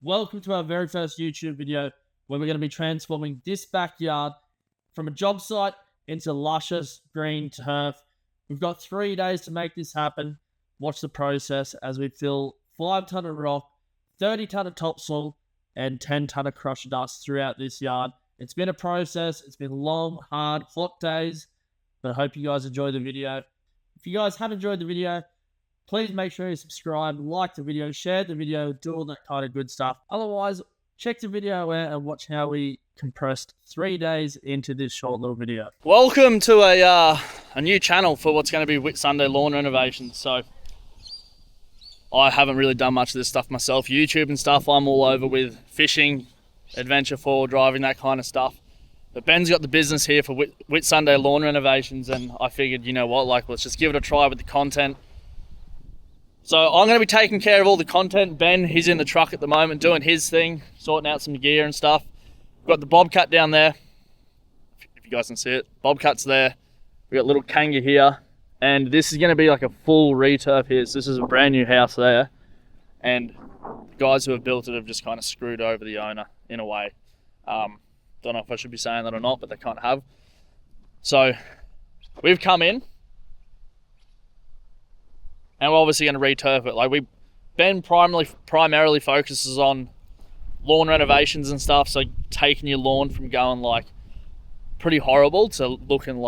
Welcome to our very first YouTube video where we're going to be transforming this backyard from a job site into luscious green turf. We've got 3 days to make this happen. Watch the process as we fill 5 ton of rock, 30 ton of topsoil, and 10 ton of crushed dust throughout this yard. It's been a process. It's been long, hard, hot days, but I hope you guys enjoy the video. If you guys have enjoyed the video, please make sure you subscribe, like the video, share the video, do all that kind of good stuff. Otherwise, check the video out and watch how we compressed 3 days into this short little video. Welcome to a new channel for what's going to be Whitsunday lawn renovations. So I haven't really done much of this stuff myself. YouTube and stuff, I'm all over with fishing, adventure, four-wheel driving, that kind of stuff. But Ben's got the business here for Whitsunday lawn renovations, and I figured, you know what, let's just give it a try with the content. So I'm going to be taking care of all the content. Ben, he's in the truck at the moment doing his thing, sorting out some gear and stuff. We've got the bobcat down there, if you guys can see it. Bobcat's there. We've got little Kanga here. And this is going to be like a full returf here. So this is a brand new house there. And the guys who have built it have just kind of screwed over the owner in a way. Don't know if I should be saying that or not, but they kind of have. So we've come in. And we're obviously going to returf it. Ben primarily focuses on lawn renovations and stuff. So taking your lawn from going pretty horrible to looking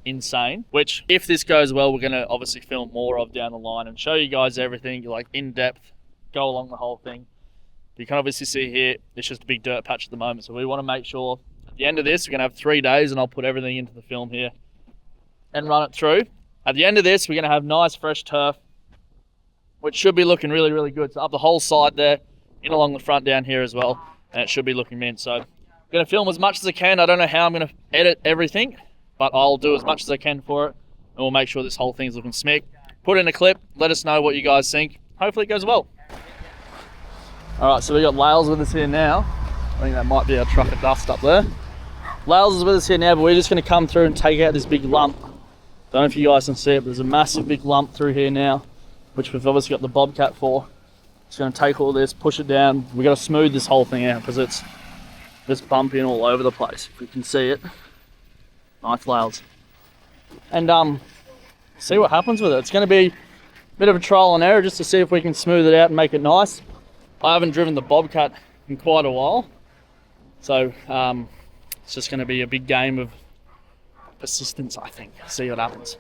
insane. Which, if this goes well, we're going to obviously film more of down the line and show you guys everything in depth, go along the whole thing. You can obviously see here, it's just a big dirt patch at the moment. So we want to make sure at the end of this, we're going to have 3 days, and I'll put everything into the film here and run it through. At the end of this, we're going to have nice fresh turf, which should be looking really, really good. So up the whole side there, in along the front down here as well, and it should be looking mint. So I'm going to film as much as I can. I don't know how I'm going to edit everything, but I'll do as much as I can for it, and we'll make sure this whole thing's looking smick. Put in a clip, let us know what you guys think. Hopefully it goes well. All right, so we got Lales with us here now. I think that might be our truck of dust up there. Lales is with us here now, but we're just going to come through and take out this big lump. Don't know if you guys can see it, but there's a massive big lump through here now, which we've obviously got the bobcat for. It's going to take all this, push it down. We've got to smooth this whole thing out because it's just bumping all over the place, if we can see it. Nice Lales. And see what happens with it. It's going to be a bit of a trial and error just to see if we can smooth it out and make it nice. I haven't driven the bobcat in quite a while, so it's just going to be a big game of persistence, I think. See what happens.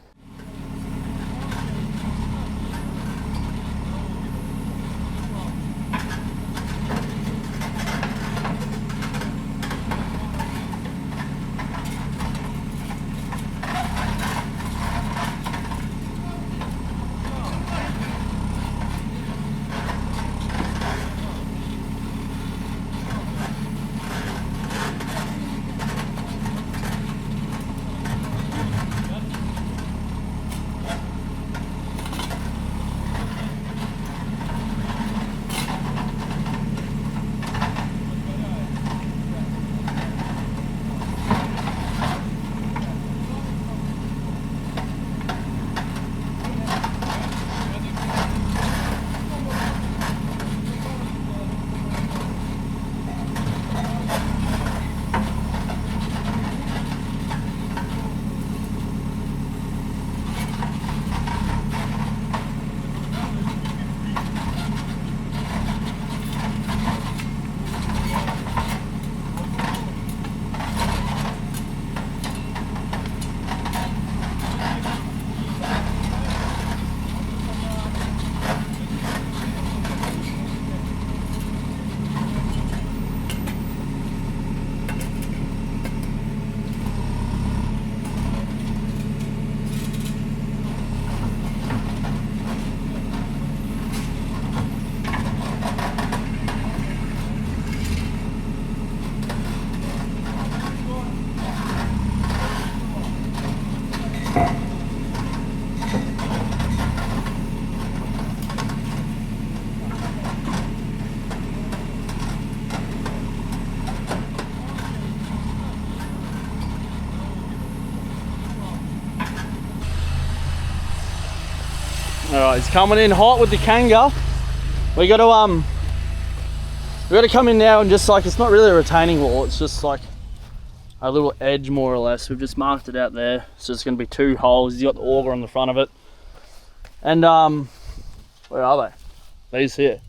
Alright, he's coming in hot with the Kanga. We got to We're gonna come in now and just like, it's not really a retaining wall, it's just like a little edge more or less. We've just marked it out there. So it's gonna be 2 holes. He's got the auger on the front of it. And where are they? These here.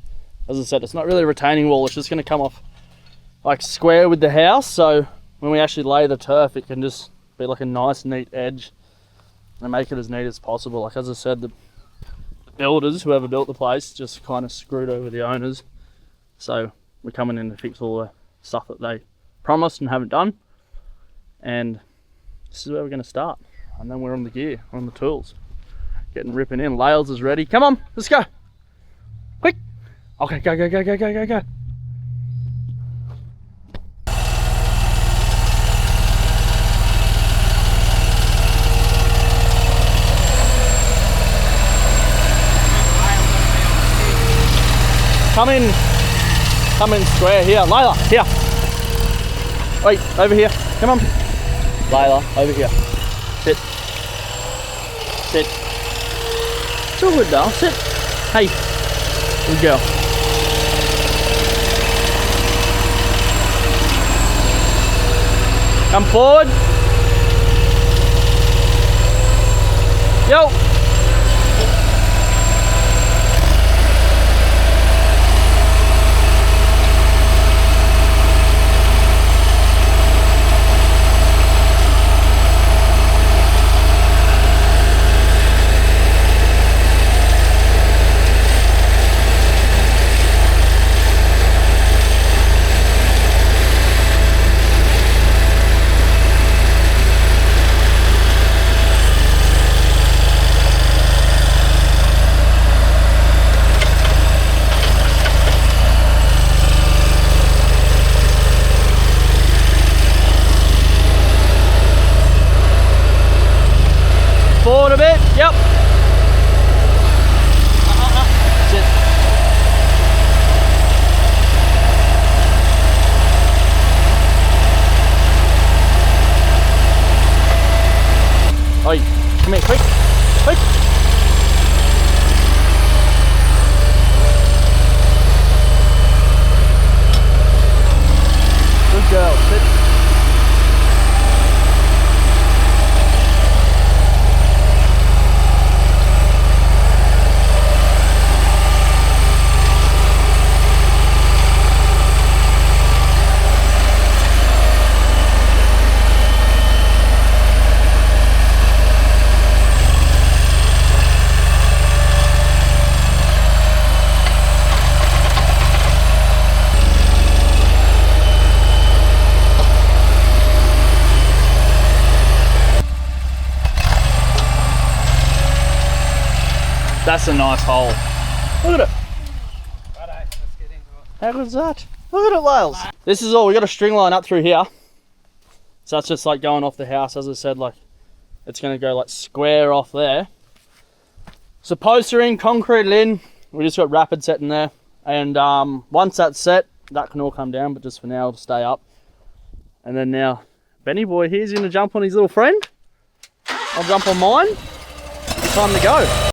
As I said, it's not really a retaining wall, it's just gonna come off like square with the house. So when we actually lay the turf, it can just be like a nice neat edge and make it as neat as possible. Like as I said, the builders, whoever built the place, just kind of screwed over the owners. So we're coming in to fix all the stuff that they promised and haven't done. And this is where we're going to start. And then we're on the gear, on the tools. Getting ripping in. Lails is ready. Come on, let's go. Quick. Okay, go, go, go, go, go, go, go. Come in square here. Layla, here. Wait, over here. Come on. Layla, over here. Sit. Sit. It's all good, doll. Sit. Hey. Good girl. Come forward. Yo. Forward a bit, yep. Sit. Oi, come here, quick, quick. Good girl, sit. That's a nice hole. Look at it. Righto, let's get into it. How good's that? Look at it, Lails. This is all. We got a string line up through here. So that's just like going off the house. As I said, like it's going to go like square off there. So poster in, concrete in. We just got rapid set in there. And once that's set, that can all come down. But just for now, it'll stay up. And then now, Benny boy here's going to jump on his little friend. I'll jump on mine. It's time to go.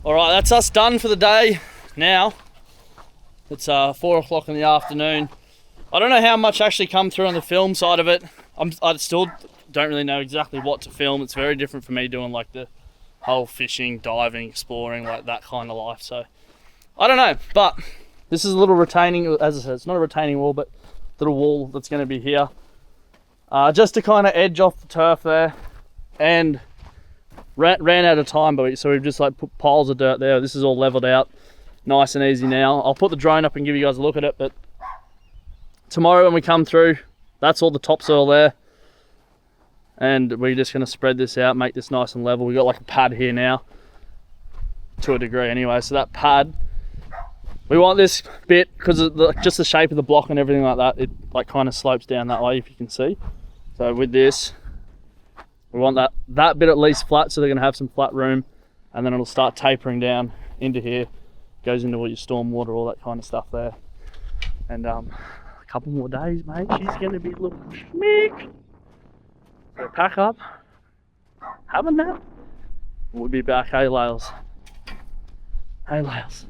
All right, that's us done for the day. Now it's 4 o'clock in the afternoon. I don't know how much actually come through on the film side of it. I still don't really know exactly what to film. It's very different for me doing like the whole fishing, diving, exploring, like that kind of life. So I don't know, but this is a little retaining, as I said, it's not a retaining wall, but a little wall that's going to be here. Just to kind of edge off the turf there, and ran out of time, but so we've just like put piles of dirt there. This is all leveled out, nice and easy now. I'll put the drone up and give you guys a look at it, but tomorrow when we come through, that's all the topsoil there, and we're just going to spread this out, make this nice and level. We've got like a pad here now, to a degree anyway, so that pad, we want this bit, because of just the shape of the block and everything like that, it like kind of slopes down that way, if you can see. So with this, we want that bit at least flat, so they're going to have some flat room, and then it'll start tapering down into here, goes into all your storm water, all that kind of stuff there. And a couple more days, mate, she's going to be a little schmick. So pack up, have a nap, we'll be back. Hey Lales, hey Lales,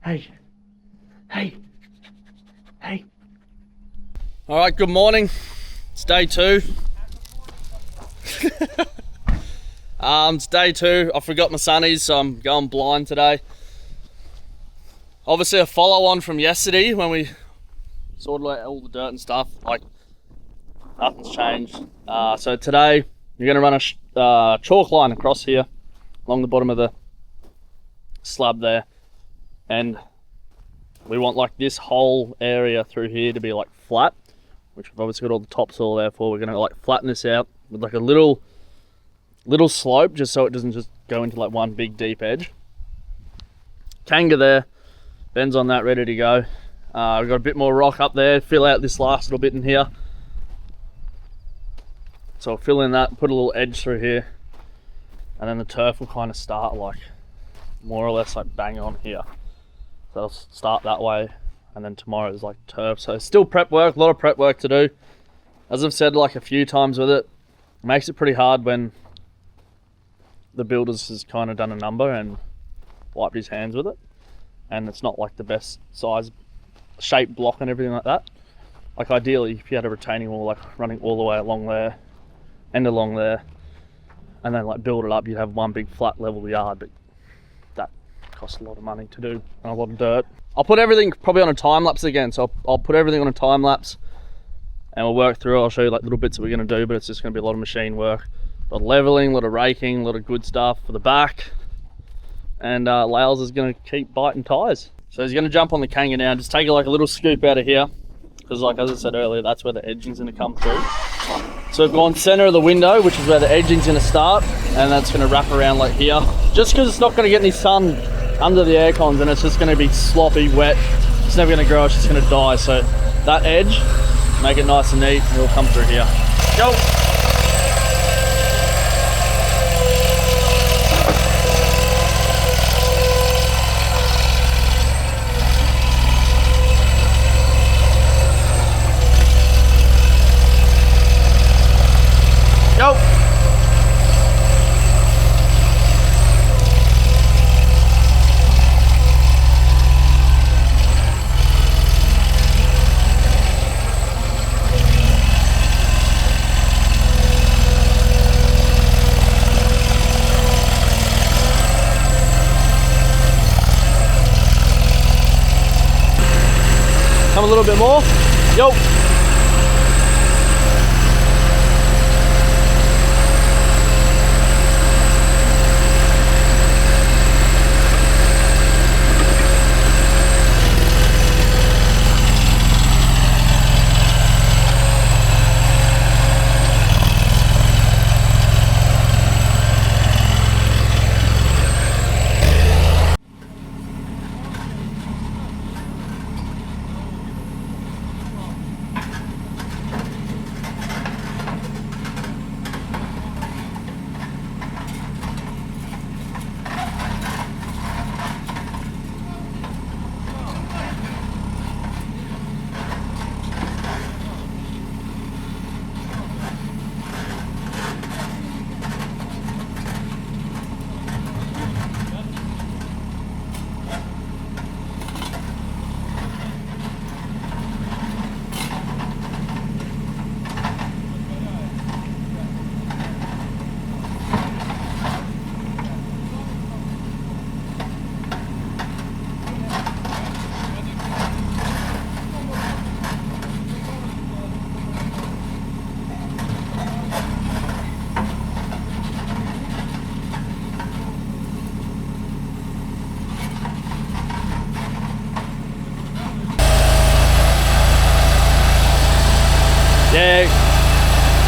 hey, hey, hey. All right, good morning, it's day 2. It's day 2. I forgot my sunnies, so I'm going blind today. Obviously a follow on from yesterday when we sorted out all the dirt and stuff. Like, nothing's changed. So today you're going to run a chalk line across here along the bottom of the slab there, and we want like this whole area through here to be like flat, which we've obviously got all the topsoil there for. We're going to like flatten this out with like a little slope, just so it doesn't just go into like one big deep edge. Kanga there, Ben's on that, ready to go. We've got a bit more rock up there, fill out this last little bit in here. So I'll fill in that, put a little edge through here, and then the turf will kind of start like more or less like bang on here. So I'll start that way, and then tomorrow is like turf. So still prep work, a lot of prep work to do. As I've said like a few times with it, makes it pretty hard when the builders has kind of done a number and wiped his hands with it, and it's not like the best size, shape, block and everything like that. Like ideally, if you had a retaining wall like running all the way along there and along there, and then like build it up, you'd have one big flat level yard, but that costs a lot of money to do and a lot of dirt. I'll put everything probably on a time lapse again, so I'll put everything on a time lapse and we'll work through it. I'll show you like little bits that we're going to do, but it's just going to be a lot of machine work, a lot of leveling, a lot of raking, a lot of good stuff for the back. And Lales is going to keep biting tires. So he's going to jump on the Kanga now, just take like a little scoop out of here, because like as I said earlier, that's where the edging's going to come through. So we've gone center of the window, which is where the edging's going to start, and that's going to wrap around like here. Just because it's not going to get any sun under the air cons, and it's just going to be sloppy, wet. It's never going to grow, it's just going to die. So that edge, make it nice and neat, and it'll come through here. Go! Go! Come a little bit more. Yo!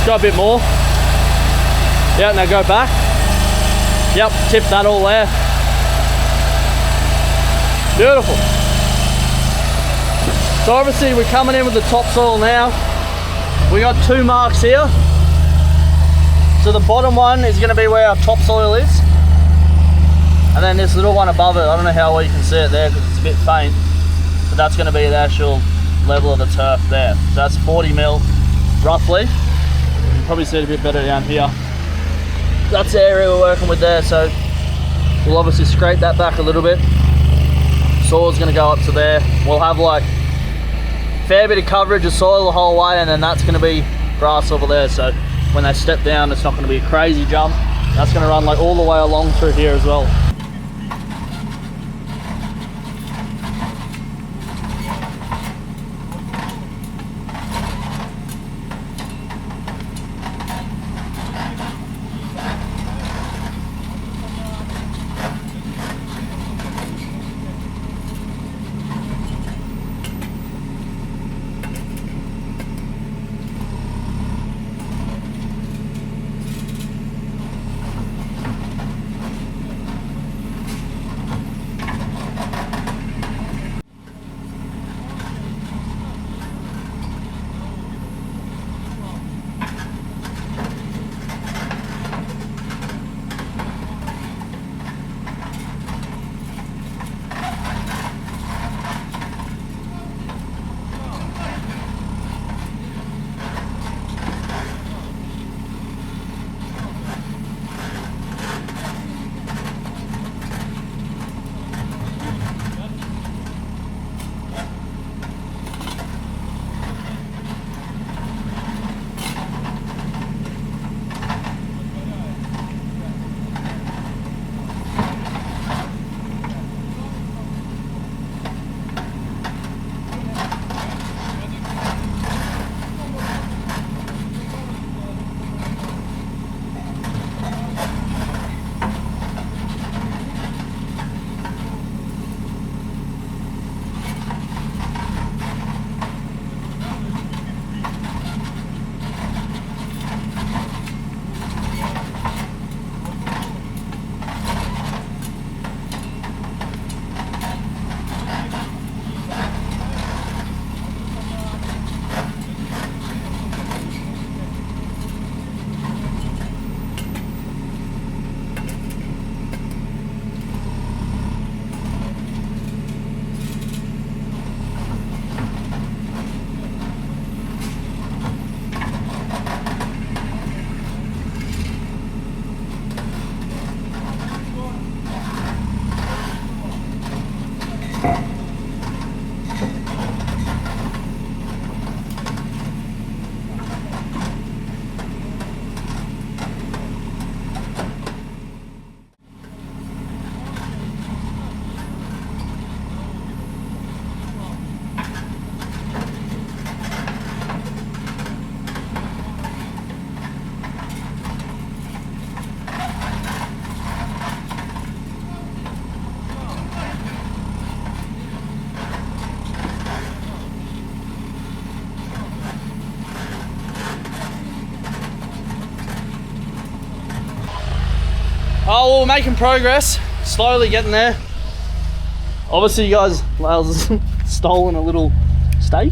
Go a bit more. Yeah, now go back. Yep, tip that all there. Beautiful. So obviously we're coming in with the topsoil now. We got 2 marks here. So the bottom one is going to be where our topsoil is. And then this little one above it, I don't know how well you can see it there because it's a bit faint. But that's going to be the actual level of the turf there. So that's 40 mil roughly. You can probably see it a bit better down here. That's the area we're working with there. So we'll obviously scrape that back a little bit. Soil's going to go up to there. We'll have like a fair bit of coverage of soil the whole way, and then that's going to be grass over there. So when they step down, it's not going to be a crazy jump. That's going to run like all the way along through here as well. Oh, we're making progress, slowly getting there. Obviously you guys, Lales has stolen a little steak.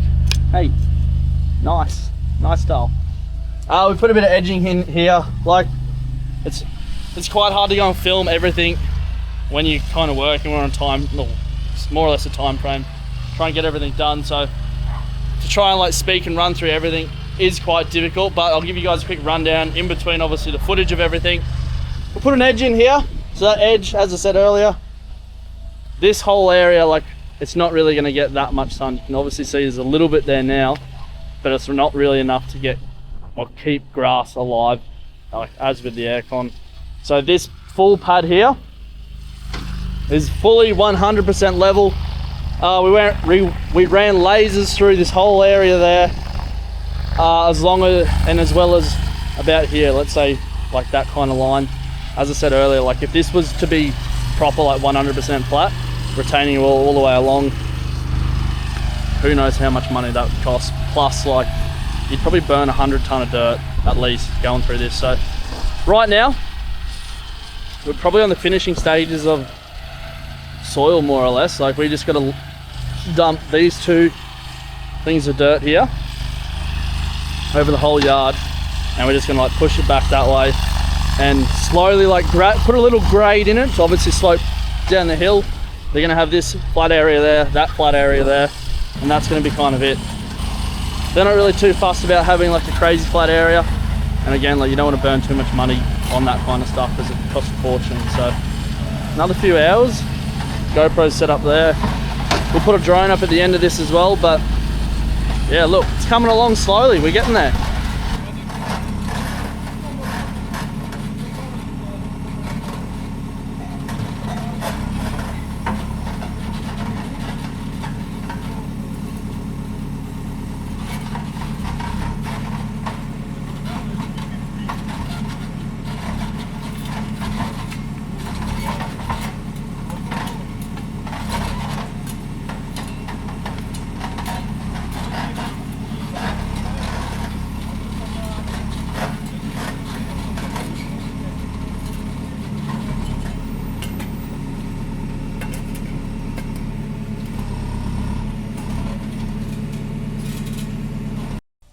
Hey, nice style. We put a bit of edging in here. Like, it's quite hard to go and film everything when you're kind of working. We're on time, well, it's more or less a time frame. Try and get everything done. So to try and like speak and run through everything is quite difficult, but I'll give you guys a quick rundown in between obviously the footage of everything. We'll put an edge in here. So that edge, as I said earlier, this whole area, like, it's not really going to get that much sun. You can obviously see there's a little bit there now, but it's not really enough to get or keep grass alive, like as with the aircon. So this full pad here is fully 100% level. We ran lasers through this whole area there, as well as about here, let's say like that kind of line. As I said earlier, like if this was to be proper, like 100% flat, retaining wall all the way along, who knows how much money that would cost. Plus, like, you'd probably burn 100 ton of dirt at least going through this. So right now we're probably on the finishing stages of soil, more or less. Like we just got to dump these 2 things of dirt here over the whole yard, and we're just gonna like push it back that way and slowly like put a little grade in it to obviously slope down the hill. They're gonna have this flat area there, that flat area there, and that's gonna be kind of it. They're not really too fussed about having like a crazy flat area, and again, like you don't want to burn too much money on that kind of stuff because it costs a fortune. So another few hours, GoPro's set up there. We'll put a drone up at the end of this as well, but yeah, look, it's coming along slowly. We're getting there.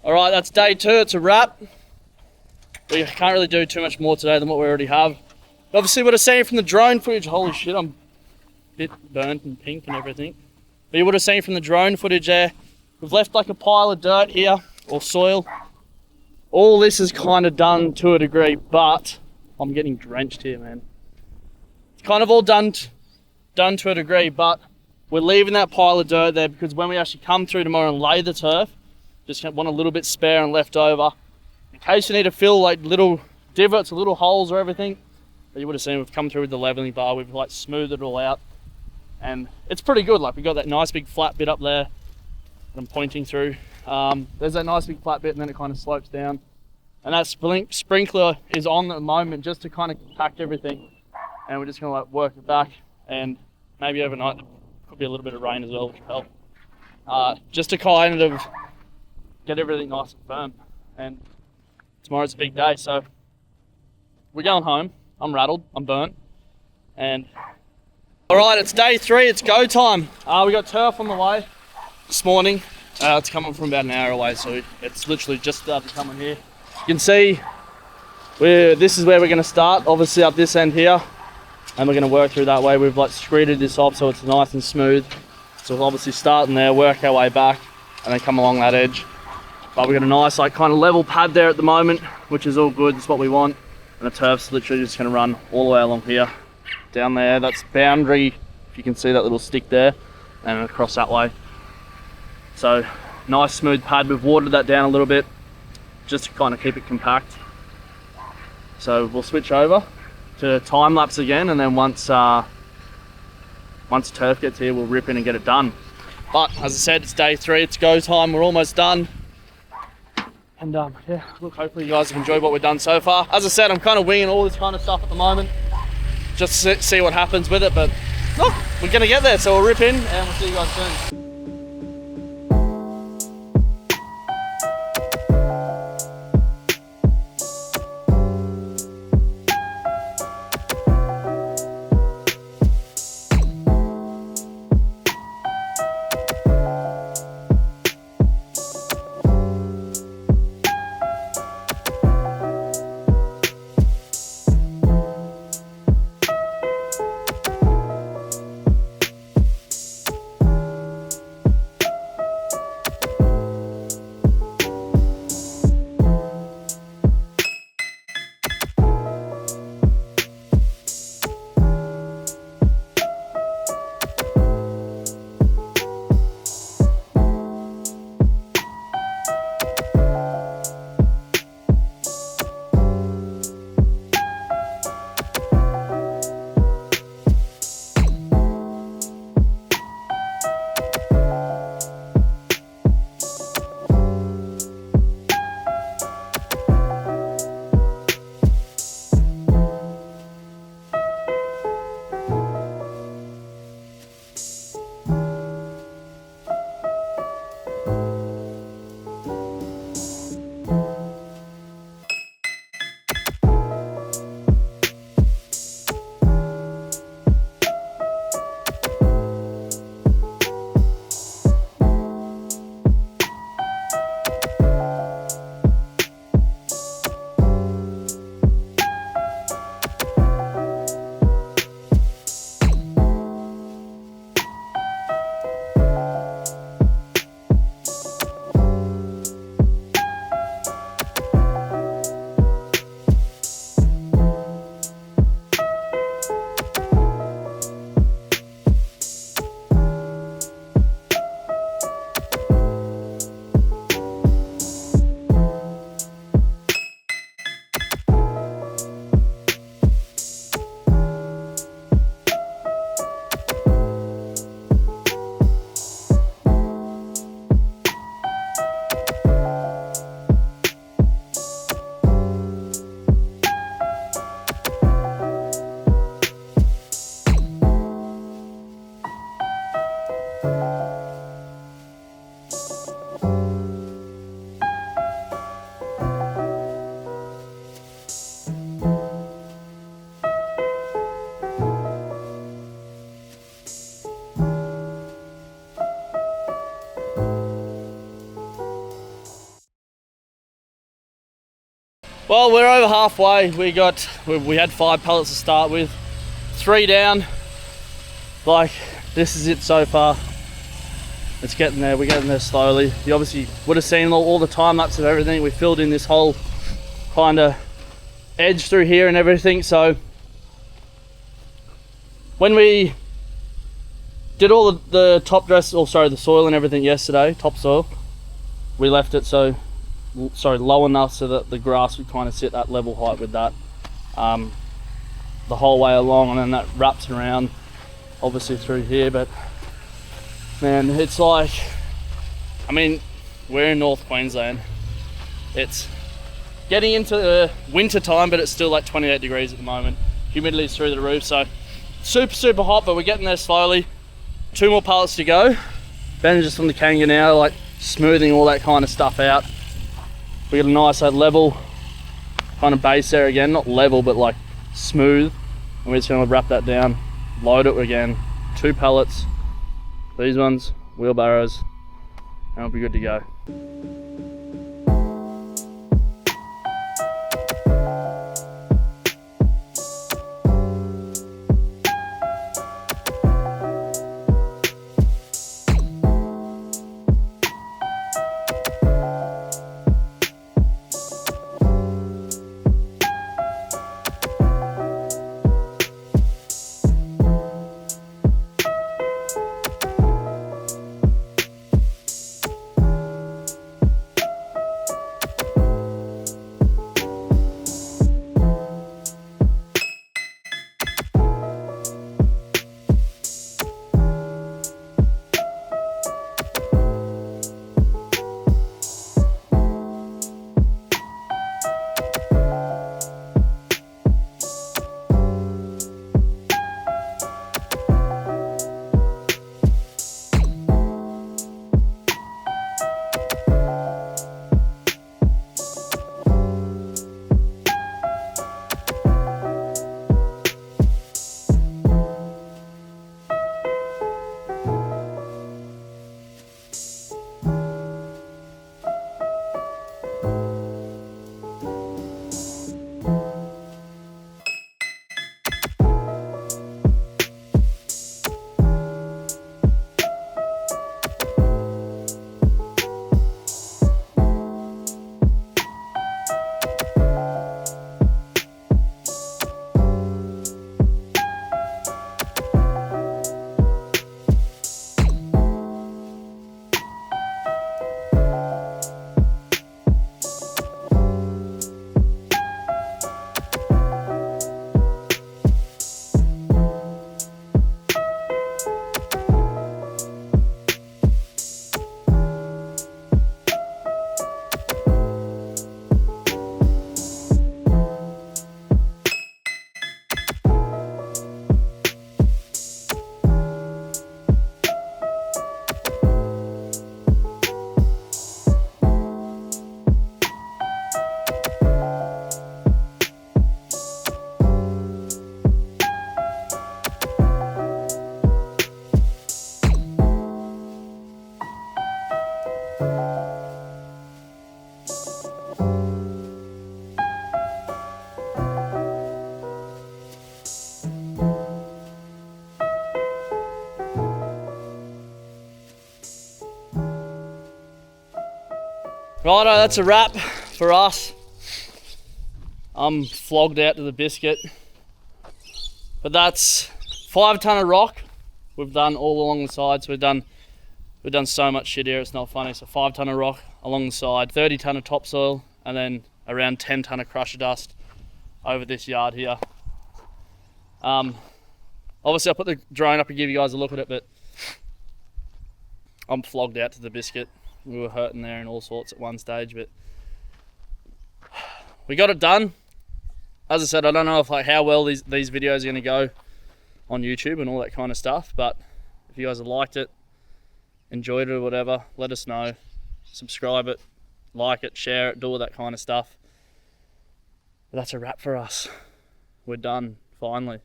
All right, that's day 2. It's a wrap. We can't really do too much more today than what we already have. Obviously, what I've seen from the drone footage, holy shit, I'm a bit burnt and pink and everything. But you would have seen from the drone footage there, we've left like a pile of dirt here, or soil. All this is kind of done to a degree, but I'm getting drenched here, man. It's kind of all done to a degree, but we're leaving that pile of dirt there because when we actually come through tomorrow and lay the turf, just want a little bit spare and left over in case you need to fill like little divots or little holes or everything. But you would have seen we've come through with the leveling bar, we've like smoothed it all out, and it's pretty good. Like we got that nice big flat bit up there that I'm pointing through. There's that nice big flat bit, and then it kind of slopes down, and that sprinkler is on at the moment just to kind of compact everything, and we're just gonna like work it back, and maybe overnight there could be a little bit of rain as well, which will help, just to kind of get everything nice and firm. And tomorrow's a big day, so we're going home. I'm rattled, I'm burnt, and all right, it's day 3, it's go time. We got turf on the way this morning. It's coming from about an hour away, so it's literally just started coming here. You can see this is where we're going to start, obviously up this end here, and we're going to work through that way. We've like screeded this off so it's nice and smooth, so we'll obviously start in there, work our way back, and then come along that edge. But we've got a nice like kind of level pad there at the moment, which is all good. It's what we want. And the turf's literally just going to run all the way along here, down there. That's boundary, if you can see that little stick there, and across that way. So nice smooth pad. We've watered that down a little bit just to kind of keep it compact. So we'll switch over to time lapse again, and then once turf gets here, we'll rip in and get it done. But as I said, it's day 3, it's go time. We're almost done. And yeah, look, hopefully you guys have enjoyed what we've done so far. As I said, I'm kind of winging all this kind of stuff at the moment, just to see what happens with it. But look, we're gonna get there, so we'll rip in and we'll see you guys soon. Well, we're over halfway. We had 5 pallets to start with, 3 down. Like, this is it so far. It's getting there. We're getting there slowly. You obviously would have seen all the time lapse of everything. We filled in this whole kind of edge through here and everything. So when we did all the top dress, or sorry, the soil and everything yesterday, topsoil, we left it low enough so that the grass would kind of sit at level height with that the whole way along, and then that wraps around obviously through here. But man, it's like, I mean, we're in North Queensland. It's getting into winter time, but it's still like 28 degrees at the moment. Humidity's through the roof, so super hot, but we're getting there slowly. 2 more pallets to go. Ben's just on the Kanga now, like smoothing all that kind of stuff out. We got a nice level kind of base there again, not level, but like smooth. And we're just gonna wrap that down, load it again, 2 pallets. These ones, wheelbarrows, and it'll be good to go. Righto, that's a wrap for us. I'm flogged out to the biscuit. But that's 5 tonne of rock we've done all along the sides. We've done so much shit here, it's not funny. So 5 tonne of rock along the side, 30 tonne of topsoil, and then around 10 tonne of crusher dust over this yard here. Obviously I'll put the drone up and give you guys a look at it, but I'm flogged out to the biscuit. We were hurting there and all sorts at one stage, but we got it done. As I said, I don't know if how well these videos are going to go on YouTube and all that kind of stuff, but if you guys have liked it, enjoyed it or whatever, let us know. Subscribe it, like it, share it, do all that kind of stuff. But that's a wrap for us. We're done, finally.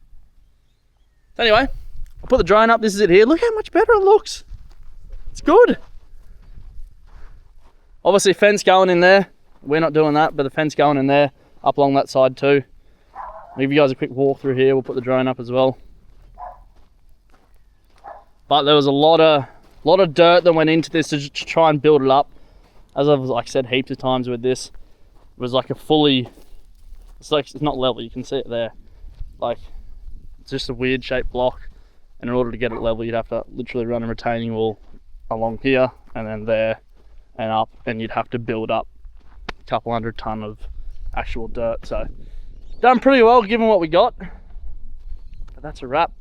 Anyway, I'll put the drone up. This is it here. Look how much better it looks. It's good. Obviously fence going in there. We're not doing that, but the fence going in there. up along that side too. I'll give you guys a quick walk through here. We'll put the drone up as well. But there was a lot of dirt that went into this to try and build it up. As I've like said heaps of times with this, it was like a fully, it's not level, you can see it there. Like, it's just a weird shaped block. And in order to get it level, you'd have to literally run a retaining wall along here and then there and up, and you'd have to build up a couple 100 ton of actual dirt. So done pretty well given what we got. But that's a wrap.